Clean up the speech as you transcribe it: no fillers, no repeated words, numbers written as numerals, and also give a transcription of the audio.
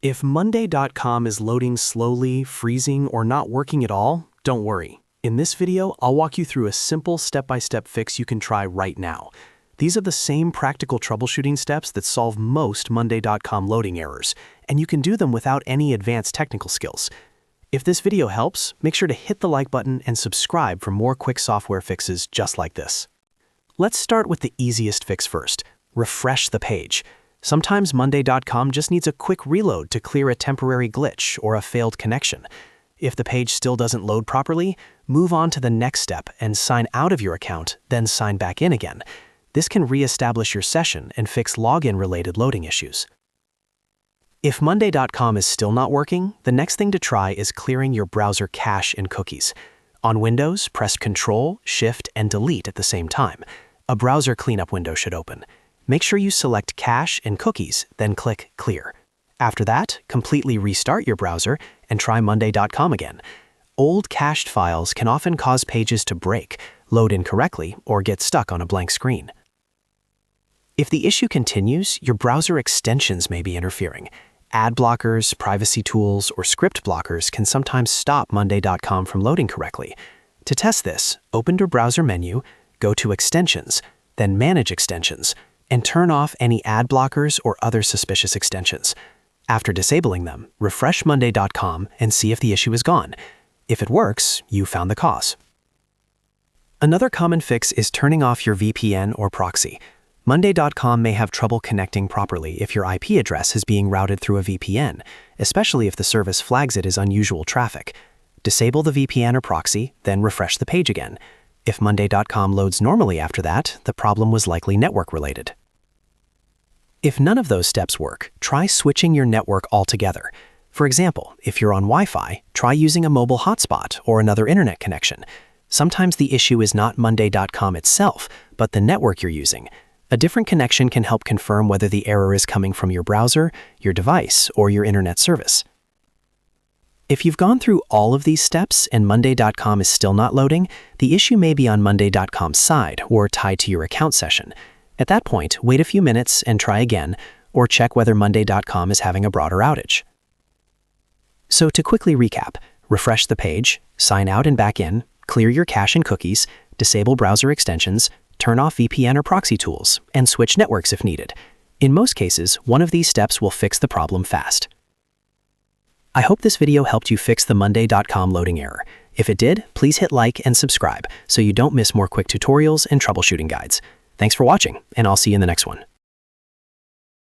If Monday.com is loading slowly, freezing, or not working at all, don't worry. In this video, I'll walk you through a simple step-by-step fix you can try right now. These are the same practical troubleshooting steps that solve most Monday.com loading errors, and you can do them without any advanced technical skills. If this video helps, make sure to hit the like button and subscribe for more quick software fixes just like this. Let's start with the easiest fix first. Refresh the page. Sometimes Monday.com just needs a quick reload to clear a temporary glitch or a failed connection. If the page still doesn't load properly, move on to the next step and sign out of your account, then sign back in again. This can re-establish your session and fix login-related loading issues. If Monday.com is still not working, the next thing to try is clearing your browser cache and cookies. On Windows, press Ctrl, Shift, and Delete at the same time. A browser cleanup window should open. Make sure you select Cache and Cookies, then click Clear. After that, completely restart your browser and try Monday.com again. Old cached files can often cause pages to break, load incorrectly, or get stuck on a blank screen. If the issue continues, your browser extensions may be interfering. Ad blockers, privacy tools, or script blockers can sometimes stop Monday.com from loading correctly. To test this, open your browser menu, go to Extensions, then Manage Extensions, and turn off any ad blockers or other suspicious extensions. After disabling them, refresh Monday.com and see if the issue is gone. If it works, you found the cause. Another common fix is turning off your VPN or proxy. Monday.com may have trouble connecting properly if your IP address is being routed through a VPN, especially if the service flags it as unusual traffic. Disable the VPN or proxy, then refresh the page again. If Monday.com loads normally after that, the problem was likely network-related. If none of those steps work, try switching your network altogether. For example, if you're on Wi-Fi, try using a mobile hotspot or another internet connection. Sometimes the issue is not Monday.com itself, but the network you're using. A different connection can help confirm whether the error is coming from your browser, your device, or your internet service. If you've gone through all of these steps and Monday.com is still not loading, the issue may be on Monday.com's side or tied to your account session. At that point, wait a few minutes and try again, or check whether Monday.com is having a broader outage. So to quickly recap, refresh the page, sign out and back in, clear your cache and cookies, disable browser extensions, turn off VPN or proxy tools, and switch networks if needed. In most cases, one of these steps will fix the problem fast. I hope this video helped you fix the Monday.com loading error. If it did, please hit like and subscribe so you don't miss more quick tutorials and troubleshooting guides. Thanks for watching, and I'll see you in the next one.